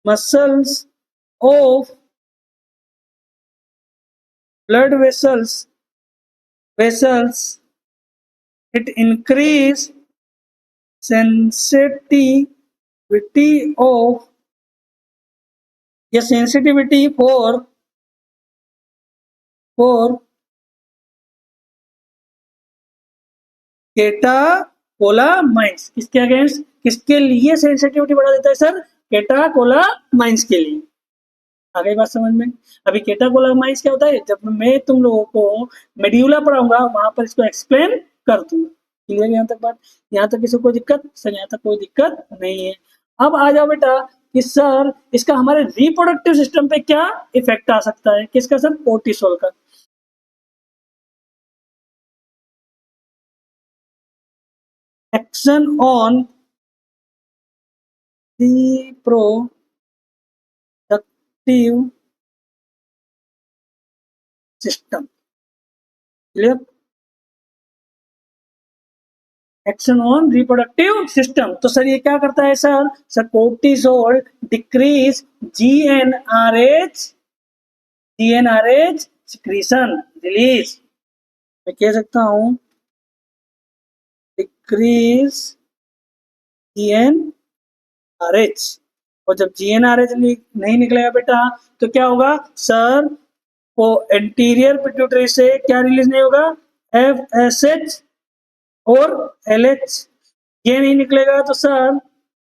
A: muscles of blood vessels it increase sensitivity of sensitivity for कैटाकोलामाइन्स। किसके अगेंस्ट, किसके लिए सेंसिटिविटी बढ़ा देता है सर? कैटाकोलामाइन्स के लिए। आ गई बात समझ में? अभी कैटाकोलामाइन्स क्या होता है, जब मैं तुम लोगों को मेड्यूला पढ़ाऊंगा वहां पर इसको एक्सप्लेन कर दूंगा। क्लियर यहाँ तक बात? यहाँ तक किसी को कोई दिक्कत? सर यहाँ तक कोई दिक्कत नहीं है। अब आ जाओ बेटा कि सर इसका हमारे रिप्रोडक्टिव सिस्टम पे क्या इफेक्ट आ सकता है, किसका सर? कोर्टिसोल का। Action on reproductive system. Clear? Action on reproductive system. तो सर ये क्या करता है sir? Sir cortisol decrease GnRH secretion release. मैं कह सकता हूं डिक्रीज जीएनआरएच, और जब जीएनआरएच नहीं निकलेगा बेटा तो क्या होगा सर? वो एंटीरियर पिट्यूटरी से क्या रिलीज नहीं होगा? एफएसएच और एलएच। ये नहीं निकलेगा तो सर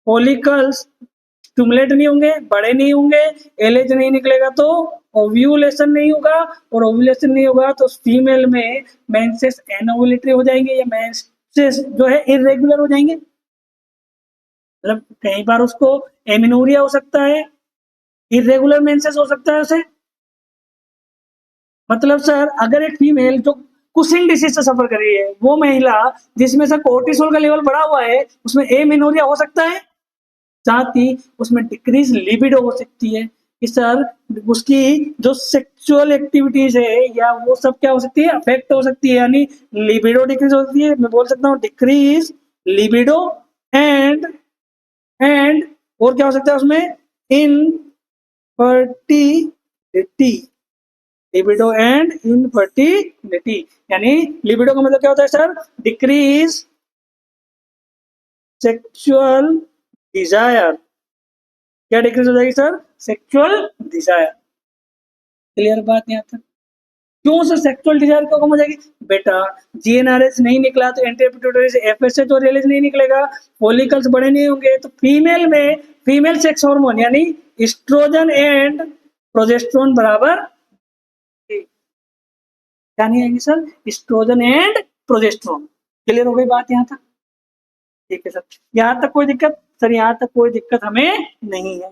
A: फॉलिकल्स स्टिमुलेट नहीं होंगे, बड़े नहीं होंगे। एलएच नहीं निकलेगा तो ओव्यूलेशन नहीं होगा, और ओव्यूलेशन नहीं होगा तो फीमेल में मेंसेस एनोवुलेटरी हो जाएंगे, या मेंसेस जो है इरेगुलर हो जाएंगे। मतलब कई बार उसको एमिनोरिया हो सकता है, इरेगुलर मेंसेस हो सकता है उसे। मतलब सर अगर एक फीमेल जो कुशिंग डिसीज से सफर कर रही है, वो महिला जिसमें से कोर्टिसोल का लेवल बढ़ा हुआ है, उसमें एमिनोरिया हो सकता है। साथ ही उसमें डिक्रीज लिबिडो हो सकती है कि सर उसकी जो सेक्सुअल एक्टिविटीज है या वो सब क्या हो सकती है? अफेक्ट हो सकती है, यानी लिबिडो डिक्रीज हो सकती है। मैं बोल सकता हूँ डिक्रीज लिबिडो एंड एंड और क्या हो सकता है उसमें? Infertility, libido and infertility. यानी लिबिडो का मतलब क्या होता है सर? डिक्रीज सेक्सुअल डिजायर, क्या डिक्रीज हो जाएगी सर? Sexual desire. क्लियर बात यहाँ तक? क्यों सर सेक्सुअल डिजायर क्यों कम हो जाएगी? बेटा जीएनआरएच नहीं निकला तो एंटी पिट्यूटरी एफएसएच और एलएच नहीं निकलेगा, फॉलिकल्स बड़े नहीं होंगे, तो फीमेल में फीमेल सेक्स हार्मोन यानी एस्ट्रोजन एंड प्रोजेस्टेरोन बराबर क्या नहीं आएंगे sir? Estrogen and progesterone. Clear हो गई बात यहाँ तक? ठीक है सर, यहाँ तक कोई दिक्कत? सर यहाँ तक कोई दिक्कत हमें नहीं है।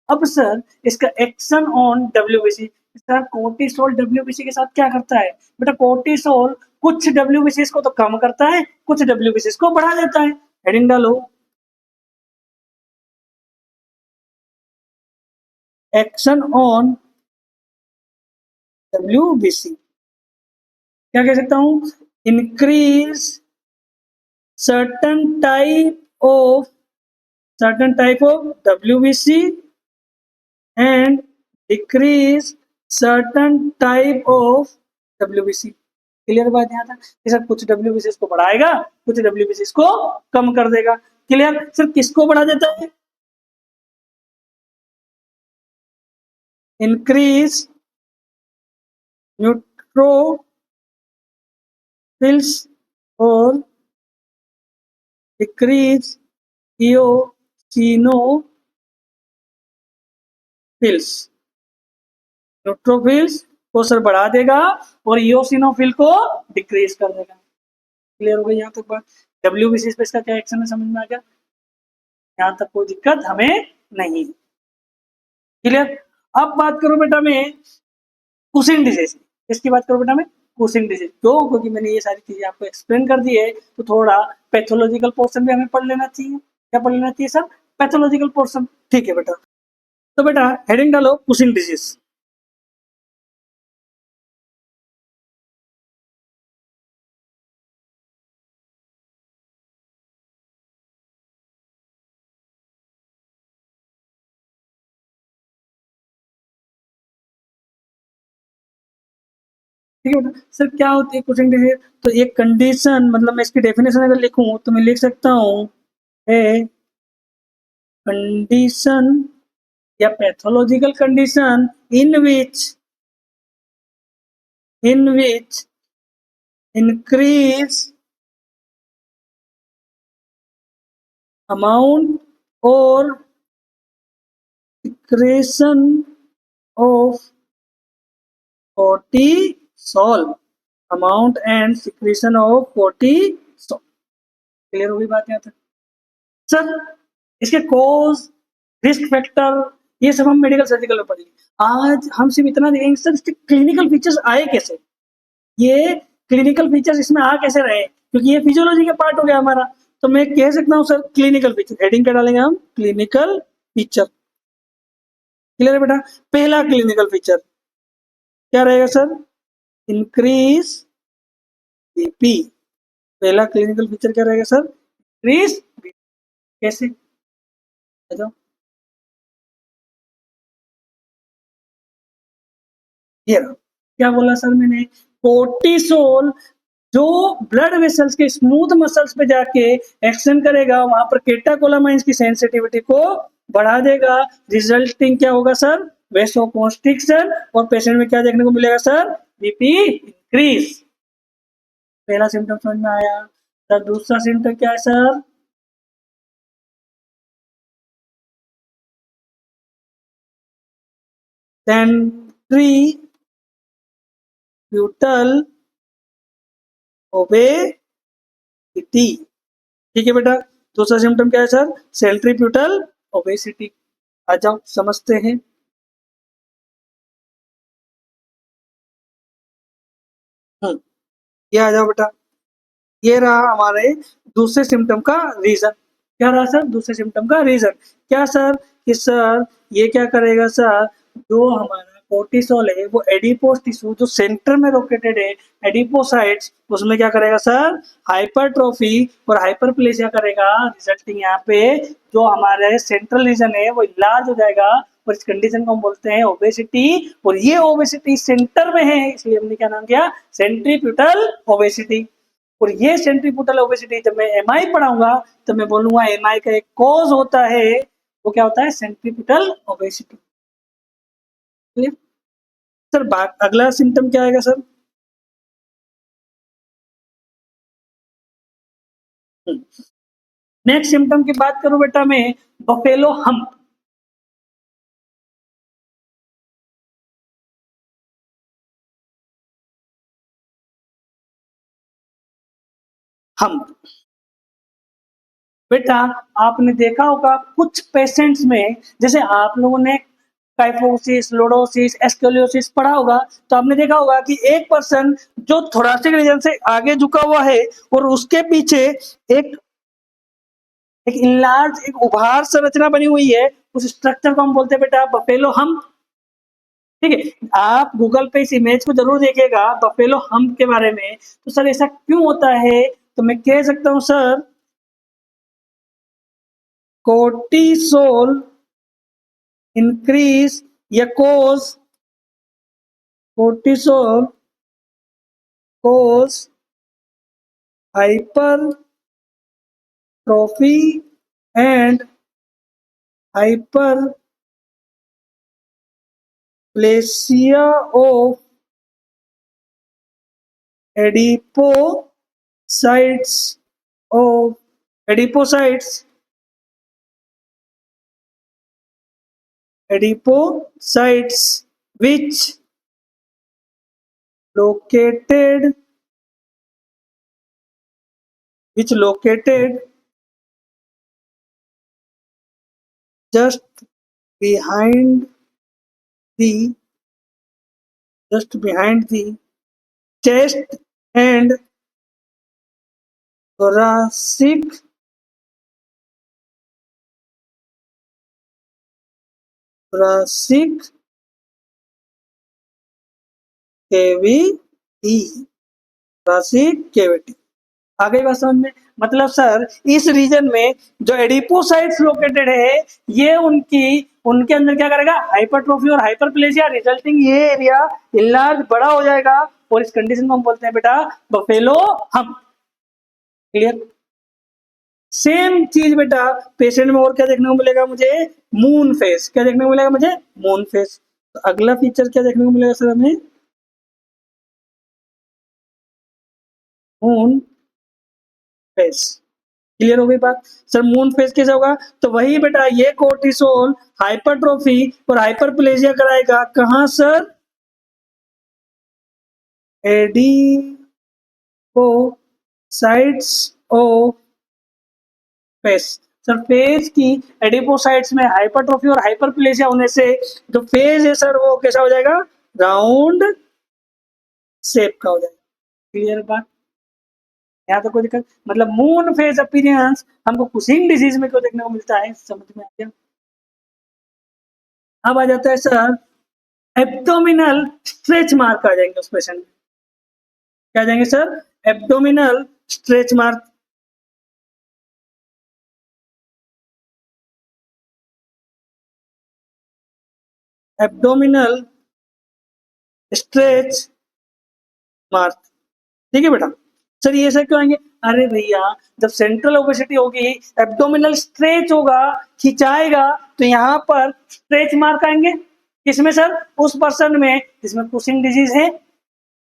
A: अब सर इसका action on WBC, sir cortisol WBC के साथ क्या करता है? बेटा कोर्टिसोल कुछ डब्ल्यूबीसी को तो कम करता है, कुछ डब्ल्यूबीसी को बढ़ा देता है। हेडिंग डालो, एक्शन ऑन डब्ल्यूबीसी। क्या कह सकता हूं? Increase certain type of WBC and decrease certain type of WBC। Clear बात यहाँ तक? सर कुछ WBC को बढ़ाएगा, कुछ WBC को कम कर देगा। क्लियर? सर किसको बढ़ा देता है? इंक्रीज न्यूट्रोफिल्स और डिक्रीज इओसिनोफिल्स। न्यूट्रोफिल्स को सर बढ़ा देगा और इओसिनोफिल को डिक्रीज कर देगा। क्लियर हो गई यहाँ तक बात? डब्ल्यूबीसी पे इसका क्या एक्शन है समझ में आ गया? यहाँ तक कोई दिक्कत हमें नहीं। क्लियर? अब बात करो बेटा मैं कुशिंग डिजीज। इसकी बात करो बेटा मैं कुशिंग डिजीज। क्यों? क्योंकि मैंने ये सारी चीजें आपको एक्सप्लेन कर दी है, तो थोड़ा पैथोलॉजिकल पोर्शन भी हमें पढ़ लेना चाहिए। क्या पढ़ लेना चाहिए सर? Pathological portion. ठीक है बेटा, तो बेटा हेडिंग डालो कुशिंग डिजीज। ठीक है बेटा, सर क्या होती है कुशिंग डिजीज? तो एक कंडीशन, मतलब मैं इसकी डेफिनेशन अगर लिखूं तो मैं लिख सकता हूं ए कंडीशन या pathological condition in which increase amount or secretion of cortisol, amount and secretion of cortisol। Clear होगी बात यहाँ तक? सर इसके कॉज, रिस्क फैक्टर, ये सब हम मेडिकल सर्जिकल में पढ़ेंगे। आज हम सिर्फ इतना देखेंगे सर इसके क्लिनिकल फीचर्स आए कैसे, ये क्लिनिकल फीचर्स इसमें आ कैसे रहे, क्योंकि ये फिजियोलॉजी का पार्ट हो गया हमारा। तो मैं कह सकता हूँ सर क्लिनिकल फीचर, हेडिंग क्या डालेंगे हम? Clinical feature. क्लियर है बेटा? पहला क्लिनिकल फीचर क्या रहेगा सर? Increase BP. पहला क्लिनिकल फीचर क्या रहेगा सर? Increase BP. कैसे? बताओ। ये क्या बोला सर मैंने? कोर्टिसोल जो ब्लड वेसल्स के स्मूथ मसल्स पे जाके एक्शन करेगा, वहां पर केटाकोलामाइंस की सेंसिटिविटी को बढ़ा देगा। रिजल्टिंग क्या होगा सर? वेसोकॉन्स्ट्रिक्शन, और पेशेंट में क्या देखने को मिलेगा सर? BP increase. पहला सिम्टम समझ में आया सर? दूसरा सिम्टम क्या है सर? सेंट्रीप्यूटल ओबेसिटी। ठीक है बेटा, दूसरा सिम्टम क्या है सर? सेंट्रीप्यूटल ओबेसिटी। आ जाओ समझते हैं। ये आ जाओ बेटा, ये रहा हमारे दूसरे सिम्टम का रीजन। क्या रहा सर? दूसरे सिम्टम का रीजन क्या सर? कि सर ये क्या करेगा सर? जो हमारा कोर्टिसोल है वो एडिपोस टिश्यू जो सेंटर में लोकेटेड है, एडिपोसाइट्स, उसमें क्या करेगा सर? हाइपरट्रोफी और हाइपरप्लेसिया करेगा। रिजल्टिंग यहाँ पे जो हमारे सेंट्रल रीजन है वो लार्ज हो जाएगा, और इस कंडीशन को हम बोलते हैं ओबेसिटी। और ये ओबेसिटी सेंटर में है, इसलिए हमने क्या नाम दिया? सेंट्रीप्यूटल ओबेसिटी। और ये सेंट्रीफ्यूगल ओबेसिटी जब मैं एमआई पढ़ाऊंगा तो मैं बोलूंगा एमआई का एक कॉज होता है, वो क्या होता है, सेंट्रीफ्यूगल ओबेसिटी। Clear sir? बात अगला सिम्टम क्या आएगा सर? नेक्स्ट सिम्टम की बात करूं बेटा मैं, बफेलो हम्प। हम्प बेटा आपने देखा होगा कुछ पेशेंट्स में, जैसे आप लोगों ने काइफोसिस, लोडोसिस, एस्केलियोसिस पढ़ा होगा, तो आपने देखा होगा कि एक पर्सन जो थोरासिक रीजन से आगे झुका हुआ है और उसके पीछे एक एक इनलार्ज, एक उभार संरचना बनी हुई है, उस स्ट्रक्चर को हम बोलते हैं बेटा बफेलो हम्प। ठीक है, आप गूगल पे इस इमेज को जरूर देखिएगा बफेलो हम्प के बारे में। तो सर ऐसा क्यों होता है? तो मैं कह सकता हूं सर, कोर्टिसोल इंक्रीज या cause, cortisol cause hypertrophy and hyperplasia of adipocytes of adipocytes adipocytes which located just behind the chest and thoracic cavity, thoracic cavity। आ गई बात समझ में? मतलब सर इस रीजन में जो एडिपोसाइट्स लोकेटेड है, ये उनके अंदर क्या करेगा, हाइपरट्रोफी और हाइपरप्लेजिया रिजल्टिंग ये एरिया इनलार्ज, बड़ा हो जाएगा, और इस कंडीशन को हम बोलते हैं बेटा बफेलो हम्प। क्लियर? सेम चीज बेटा पेशेंट में और क्या देखने को मिलेगा मुझे, मून फेस। क्या देखने को मिलेगा मुझे? Moon face. तो अगला फीचर क्या देखने को मिलेगा सर हमें? Moon face. क्लियर हो गई बात? सर मून फेस कैसे होगा? तो वही बेटा ये कोर्टिसोल हाइपरट्रोफी और हाइपरप्लेजिया कराएगा कहां sir? Adipocytes of face. Sir face की एडिपोसाइट्स में हाइपरट्रोफी और हाइपरप्लेजिया होने से जो फेस है सर वो कैसा हो जाएगा? राउंड शेप का हो जाएगा। क्लियर बात? यहाँ तो कोई दिक्कत, मतलब मून फेस अपीयरेंस हमको कुशिंग डिजीज में क्यों देखने को मिलता है, समझ में आ गया? अब आ जाता है सर एब्डोमिनल स्ट्रेच मार्क आ जाएंगे उस पेशेंट में। क्या आ जाएंगे sir? Abdominal stretch mark. Abdominal stretch mark. ठीक है बेटा? सर ये ऐसा क्यों आएंगे? अरे भैया जब सेंट्रल ओबेसिटी होगी, एब्डोमिनल स्ट्रेच होगा, खिंचाएगा, तो यहाँ पर स्ट्रेच मार्क आएंगे। किसमें सर? उस पर्सन में जिसमें कुशिंग डिजीज है।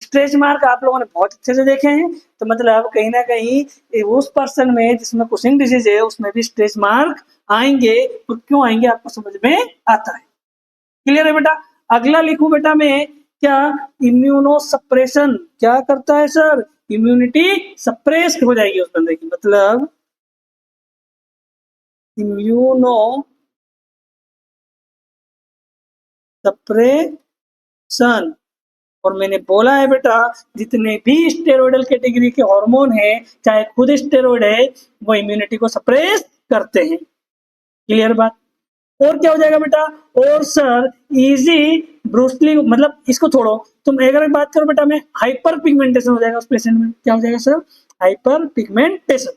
A: स्ट्रेच मार्क आप लोगों ने बहुत अच्छे से देखे हैं, तो मतलब कहीं ना कहीं उस पर्सन में जिसमें कुशिंग डिजीज है उसमें भी स्ट्रेच मार्क आएंगे। तो क्यों आएंगे आपको समझ में आता है? क्लियर है बेटा? अगला लिखूं बेटा मैं क्या? Immuno suppression. क्या करता है सर? इम्यूनिटी सप्रेस हो जाएगी उस बंदे की, मतलब इम्यूनो सप्रेशन। और मैंने बोला है बेटा जितने भी स्टेरॉयडल कैटेगरी के हार्मोन है, चाहे खुद स्टेरॉयड है, वो इम्यूनिटी को सप्रेस करते हैं। क्लियर बात? और क्या हो जाएगा बेटा? और सर इजी ब्रूसली, मतलब इसको छोड़ो, तुम अगर बात करो बेटा में हाइपर पिगमेंटेशन हो जाएगा उस पेशेंट में। क्या हो जाएगा सर? Hyper pigmentation.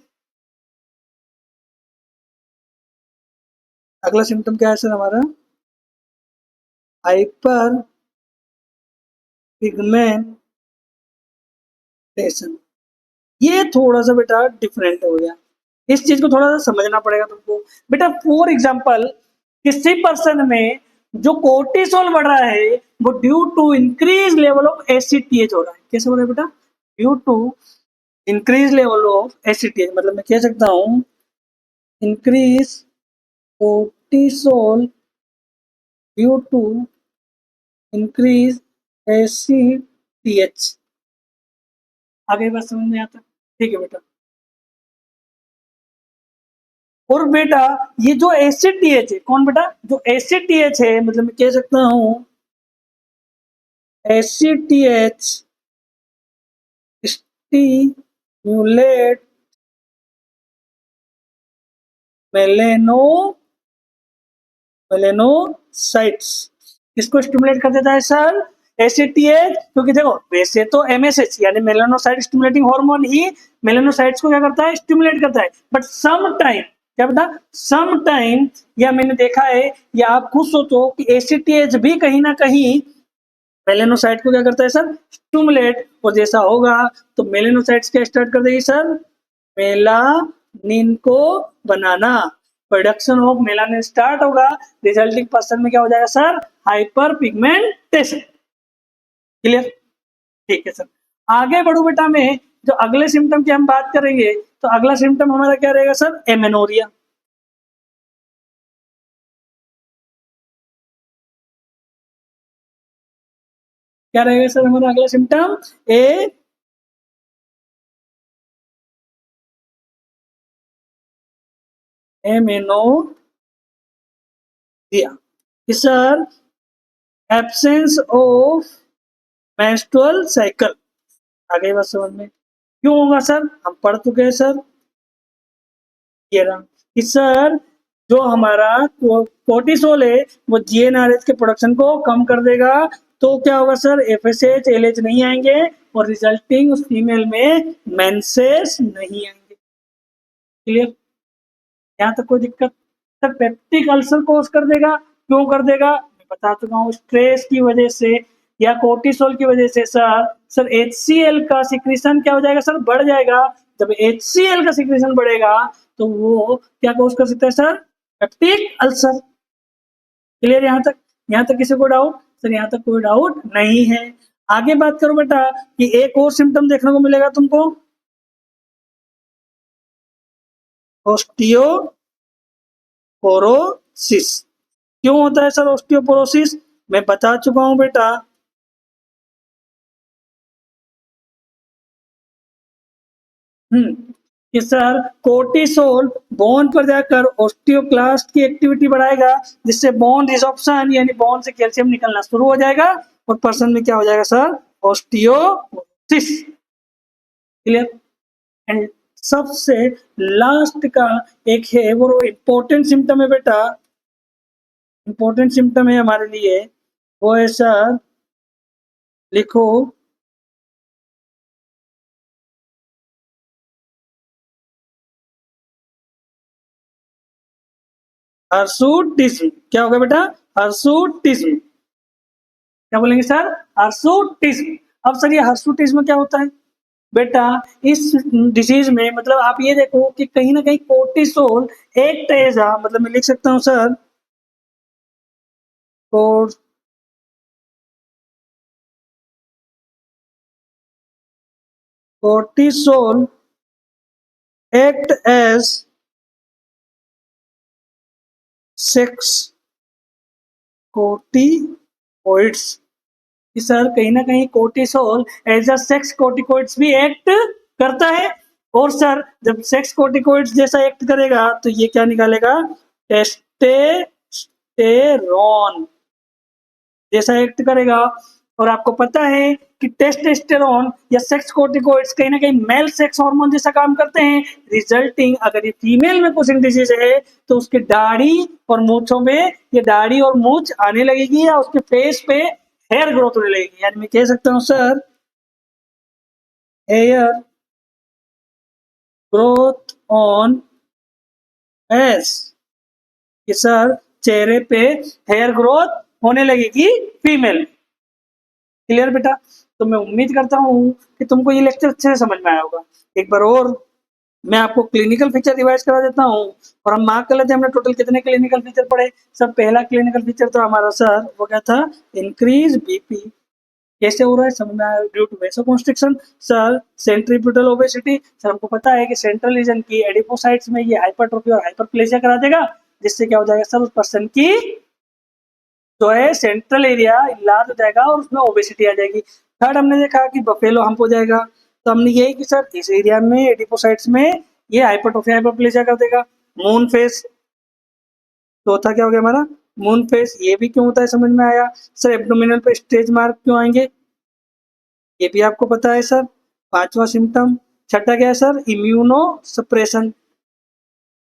A: अगला सिम्टम क्या है सर हमारा? Hyper pigmentation. ये थोड़ा सा बेटा डिफरेंट हो गया, इस चीज को थोड़ा सा समझना पड़ेगा तुमको। बेटा फॉर एग्जाम्पल किसी पर्सन में जो कोर्टिसोल बढ़ रहा है वो due to increase level of ACTH हो रहा है। कैसे हो रहा है बेटा? Due to increase level of ACTH, मतलब मैं कह सकता हूँ increase cortisol due to increase ACTH. आगे बात समझ में आता? ठीक है बेटा। और बेटा ये जो एसीटीएच है, कौन बेटा? जो एसीटीएच है, मतलब मैं कह सकता हूँ एसीटीएच स्टिमुलेट मेलेनो मेलेनोसाइट्स। किसको स्टिमुलेट कर देता है सर? एसीटीएच। क्योंकि देखो वैसे तो एमएसएच यानी मेलानोसाइट स्टिमुलेटिंग हार्मोन ही मेलानोसाइट्स को क्या करता है? स्टिमुलेट करता है। बट सम टाइम, क्या बेटा? सम टाइम, या मैंने देखा है, या आप खुद सोचो कि एसीटीएच भी कहीं ना कहीं मेलेनोसाइट को क्या करता है सर? स्टिमुलेट। और जैसा होगा तो मेलेनोसाइट्स क्या स्टार्ट कर देगी सर? मेलानिन को बनाना, प्रोडक्शन ऑफ मेलानिन स्टार्ट होगा। रिजल्टिंग पर्सन में क्या हो जाएगा सर? Hyper pigmentation. क्लियर? ठीक है सर। आगे बढ़ो बेटा, मैं जो अगले सिम्टम की हम बात करेंगे तो अगला सिम्टम हमारा क्या रहेगा सर? एमेनोरिया। क्या रहेगा सर हमारा अगला symptom? A amenorrhoea. Sir absence of menstrual cycle. आगे बात समझ में क्यों होगा सर? हम पढ़ चुके हैं सर। ये रहा कि सर जो हमारा कोर्टिसोल है वो जीएनआरएच के प्रोडक्शन को कम कर देगा। तो क्या होगा सर? एफएसएच एलएच नहीं आएंगे और रिजल्टिंग उस फीमेल में मेंसेस नहीं आएंगे। क्लियर? यहाँ तक कोई दिक्कत? सर पेप्टिक अल्सर कोज कर देगा। क्यों कर देगा? मैं बता चुका हूँ, स्ट्रेस की वजह से या कोर्टिसोल की वजह से सर एचसीएल का सिक्रीशन क्या हो जाएगा सर? बढ़ जाएगा। जब एचसीएल का सिक्रीशन बढ़ेगा तो वो क्या कोज कर सकता है सर? Peptic ulcer. क्लियर यहाँ तक? यहाँ तक किसी को डाउट? सर यहाँ तक कोई डाउट नहीं है। आगे बात करो बेटा कि एक और सिम्टम देखने को मिलेगा तुमको, ऑस्टियोपोरोसिस। क्यों होता है सर ऑस्टियोपोरोसिस? मैं बता चुका हूं बेटा। कि सर कोर्टिसोल बोन पर जाकर ऑस्टियोक्लास्ट की एक्टिविटी बढ़ाएगा, जिससे बोन रिसॉर्प्शन यानी बोन से कैल्शियम निकलना शुरू हो जाएगा और पर्सन में क्या हो जाएगा सर? ऑस्टियोसिस। क्लियर? एंड सबसे लास्ट का एक है वो इंपॉर्टेंट सिम्टम है बेटा, इंपॉर्टेंट सिम्टम है हमारे लिए, वो है सर, लिखो, हर्सुटिज्म। क्या होगा बेटा? हर्सुटिज्म। क्या बोलेंगे सर? हर्सुटिज्म। अब सर ये हर्सुटिज्म क्या होता है बेटा? इस डिजीज में मतलब आप ये देखो कि कहीं ना कहीं कोर्टिसोल एक तेजा, मतलब मैं लिख सकता हूं sir, cortisol act as sex corticoids. कि सर कहीं ना कहीं cortisol as a sex corticoids भी एक्ट करता है। और सर जब सेक्स कोर्टिकोइड्स जैसा एक्ट करेगा तो ये क्या निकालेगा? टेस्टेरोन जैसा एक्ट करेगा। और आपको पता है कि टेस्टोस्टेरोन या सेक्स कोर्टिकोइड्स कहीं ना कहीं मेल सेक्स हार्मोन जैसा काम करते हैं। रिजल्टिंग अगर ये फीमेल में कुछ डिजीज है तो उसके दाढ़ी और मूछों में, ये दाढ़ी और मूछ आने लगेगी या उसके फेस पे हेयर ग्रोथ होने लगेगी। यानी मैं कह सकता हूँ sir hair growth on face. कि सर चेहरे पे हेयर ग्रोथ होने लगेगी फीमेल। क्लियर बेटा? तो मैं उम्मीद करता हूँ कि तुमको ये लेक्चर अच्छे से समझ में आया होगा। एक बार और मैं आपको क्लिनिकल फीचर रिवाइज करा देता हूँ और हम मार्क कर लेते हैं हमने टोटल कितने क्लिनिकल फीचर पढ़े। सर पहला क्लिनिकल फीचर तो हमारा सर वो क्या था, इंक्रीज बीपी। कैसे हो रहा है समझ में आया, due to vasoconstriction. Sir centripetal obesity, sir हमको पता है कि सेंट्रल रीजन की एडिपोसाइट्स में ये हाइपरट्रोफी और हाइपरप्लेजिया करा देगा, जिससे क्या हो जाएगा सर, उस पर्सन की जो है सेंट्रल एरिया इलाज हो जाएगा और उसमें ओबेसिटी आ जाएगी। थर्ड हमने देखा कि बफेलो हम्प हो जाएगा, तो हमने यही कि सर इस एरिया में एडिपोसाइट्स में ये हाइपरट्रोफी हाइपरप्लेजिया कर देगा। मून फेस, चौथा क्या हो गया हमारा, मून फेस, ये भी क्यों होता है समझ में आया। सर एब्डोमिनल पे स्ट्रेच मार्क क्यों आएंगे, ये भी आपको पता है सर। पांचवा सिम्टम। छठा क्या है सर, इम्यूनो सप्रेशन।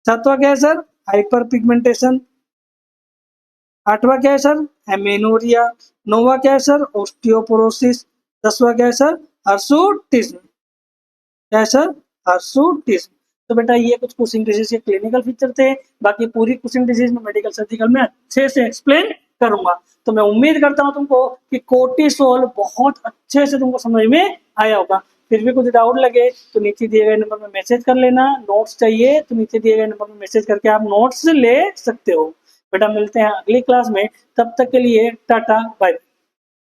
A: सातवां क्या है सर, हाइपर पिगमेंटेशन। आठवां क्या है सर, एमेनोरिया। नौवां क्या है सर, ओस्टियोपोरोसिस। दसवां क्या है सर, हर्सुटिज्म। क्या है सर, हर्सुटिज्म। तो बेटा ये कुछ कुशिंग डिजीज के क्लिनिकल फीचर थे, बाकी पूरी कुशिंग डिजीज में मेडिकल सर्जिकल में अच्छे से एक्सप्लेन करूंगा। तो मैं उम्मीद करता हूं तुमको कि कोर्टिसोल बहुत अच्छे से तुमको समझ में आया होगा। फिर भी कुछ डाउट लगे तो नीचे दिए गए नंबर में मैसेज कर लेना। नोट्स चाहिए तो नीचे दिए गए नंबर में मैसेज करके आप नोट्स ले सकते हो। बेटा मिलते हैं अगली क्लास में, तब तक के लिए टाटा बाय।